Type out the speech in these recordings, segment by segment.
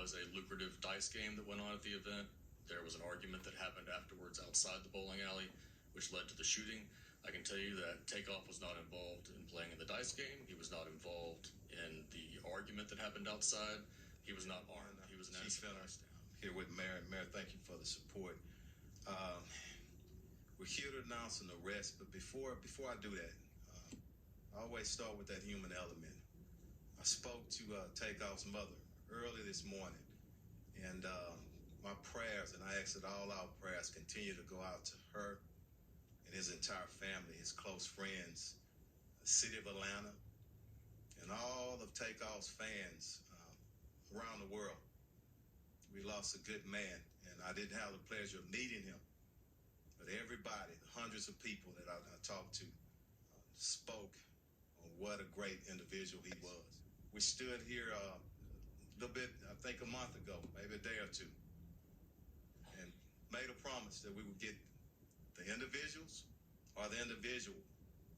was a lucrative dice game that went on at the event. There was an argument that happened afterwards outside the bowling alley, which led to the shooting. I can tell you that Takeoff was not involved in playing in the dice game. He was not involved in the argument that happened outside. He was not armed. He was an innocent bystander. Here with Mayor. Mayor, thank you for the support. We're here to announce an arrest, but before I do that, I always start with that human element. I spoke to Takeoff's mother early this morning, and my prayers, and I ask that all our prayers continue to go out to her and his entire family, his close friends, the city of Atlanta, and all of Takeoff's fans around the world. We lost a good man, and I didn't have the pleasure of meeting him, but everybody, the hundreds of people that I talked to, spoke on what a great individual he was. We stood here a little bit, I think a month ago, maybe a day or two, and made a promise that we would get the individuals or the individual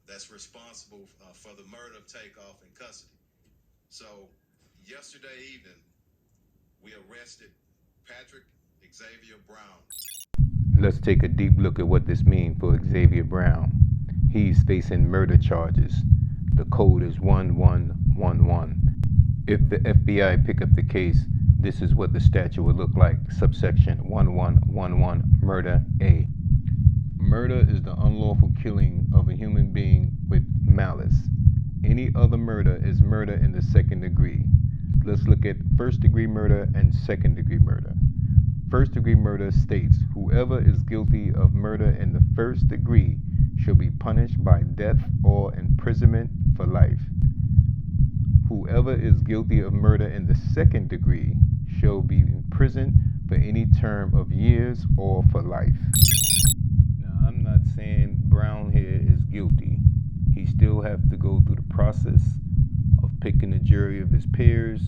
that's responsible for the murder of Takeoff in custody. So yesterday evening, we arrested Patrick Xavier Brown. Let's take a deep look at what this means for Xavier Brown. He's facing murder charges. The code is 1111. If the FBI pick up the case, this is what the statute would look like. Subsection 1111, murder A. Murder is the unlawful killing of a human being with malice. Any other murder is murder in the second degree. Let's look at first degree murder and second degree murder. First degree murder states, whoever is guilty of murder in the first degree shall be punished by death or imprisonment for life. Whoever is guilty of murder in the second degree shall be imprisoned for any term of years or for life. Now, I'm not saying Brown here is guilty. He still has to go through the process of picking a jury of his peers,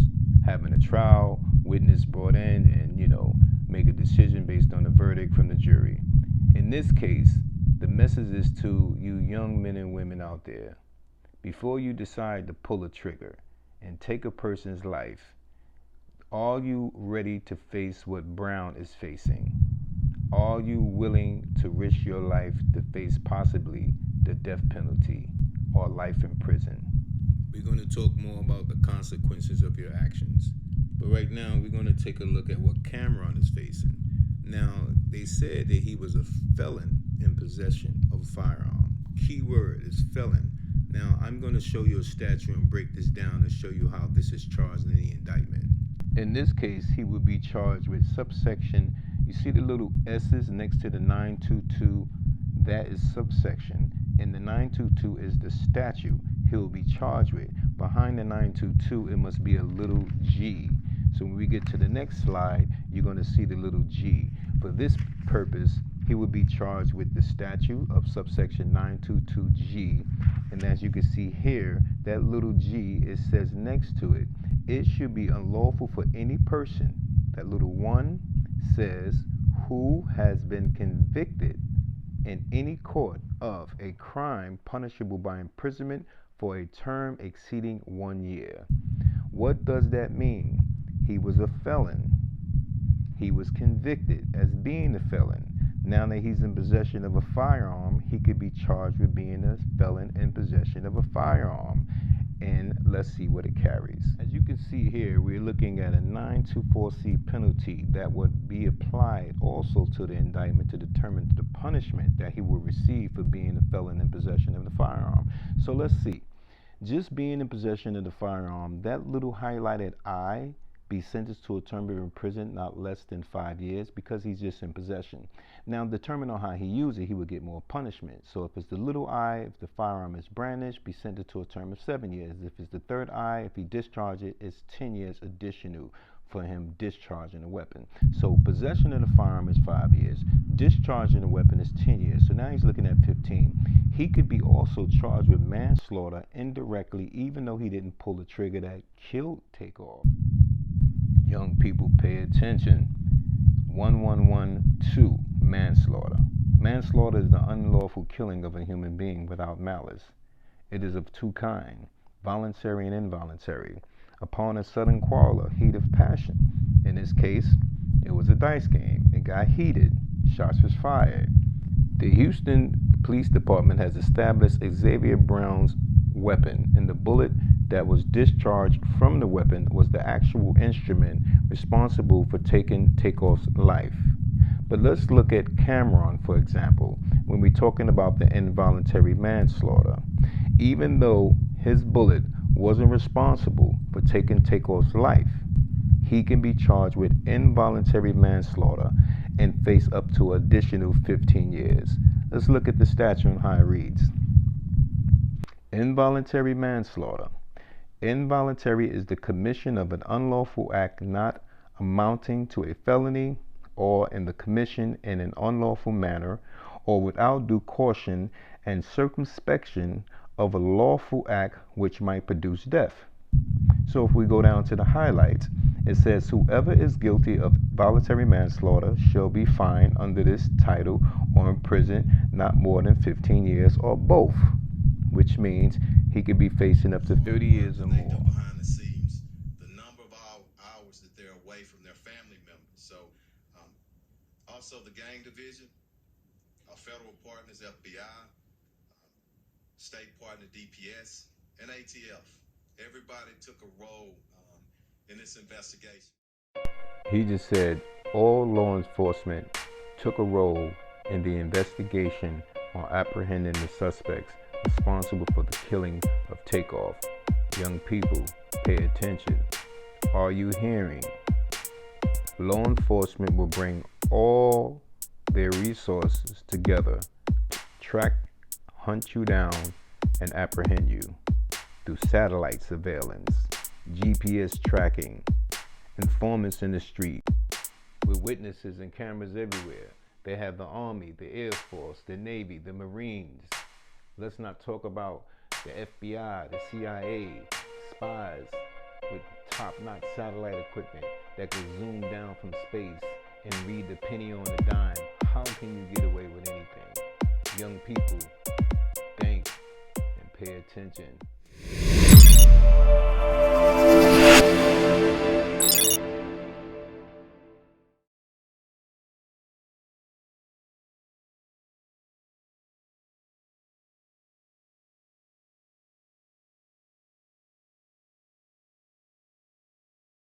having a trial, witness brought in, and, make a decision based on the verdict from the jury. In this case, the message is to you young men and women out there. Before you decide to pull a trigger and take a person's life, are you ready to face what Brown is facing? Are you willing to risk your life to face possibly the death penalty or life in prison? We're going to talk more about the consequences of your actions. But right now, we're going to take a look at what Cameron is facing. Now, they said that he was a felon in possession of a firearm. Key word is felon. Now, I'm going to show you a statute and break this down and show you how this is charged in the indictment. In this case, he would be charged with subsection. You see the little S's next to the 922? That is subsection. And the 922 is the statute he'll be charged with. Behind the 922, it must be a little g. So when we get to the next slide, you're going to see the little g. For this purpose, he would be charged with the statute of subsection 922G. And as you can see here, that little g, it says next to it, it should be unlawful for any person. That little one says, who has been convicted in any court of a crime punishable by imprisonment for a term exceeding 1 year. What does that mean? He was a felon. He was convicted as being a felon. Now that he's in possession of a firearm, he could be charged with being a felon in possession of a firearm. And let's see what it carries. As you can see here, we're looking at a 924C penalty that would be applied also to the indictment to determine the punishment that he will receive for being a felon in possession of the firearm. So let's see. Just being in possession of the firearm, that little highlighted I, be sentenced to a term of imprisonment not less than 5 years because he's just in possession. Now, depending on how he uses it, he would get more punishment. So if it's the little I, if the firearm is brandished, be sentenced to a term of 7 years. If it's the third I, if he discharges it, it's 10 years additional for him discharging a weapon. So possession of the firearm is 5 years. Discharging a weapon is 10 years. So now he's looking at 15. He could be also charged with manslaughter indirectly, even though he didn't pull the trigger that killed Takeoff. Young people, pay attention. 1112, manslaughter. Manslaughter is the unlawful killing of a human being without malice. It is of two kinds, voluntary and involuntary. Upon a sudden quarrel or heat of passion, In this case, it was a dice game. It got heated. Shots was fired. The Houston Police Department has established Xavier Brown's weapon, and the bullet that was discharged from the weapon was the actual instrument responsible for taking Takeoff's life. But let's look at Cameron, for example, when we're talking about the involuntary manslaughter. Even though his bullet wasn't responsible for taking Takeoff's life, he can be charged with involuntary manslaughter and face up to additional 15 years. Let's look at the statute and how it reads. Involuntary manslaughter. Involuntary is the commission of an unlawful act not amounting to a felony, or in the commission in an unlawful manner, or without due caution and circumspection of a lawful act which might produce death. So if we go down to the highlights, it says whoever is guilty of voluntary manslaughter shall be fined under this title or imprisoned not more than 15 years or both, which means he could be facing up to 30 years or more. Behind the scenes, the number of hours that they're away from their family members. So also the gang division, our federal partners, FBI, state partner DPS, and ATF. Everybody took a role in this investigation. He just said all law enforcement took a role in the investigation on apprehending the suspects responsible for the killing of Takeoff. Young people, pay attention. Are you hearing? Law enforcement will bring all their resources together to track, hunt you down, and apprehend you through satellite surveillance, GPS tracking, informants in the street, with witnesses and cameras everywhere. They have the Army, the Air Force, the Navy, the Marines. Let's not talk about the FBI, the CIA, spies with top-notch satellite equipment that can zoom down from space and read the penny on the dime. How can you get away with anything? Young people, think and pay attention.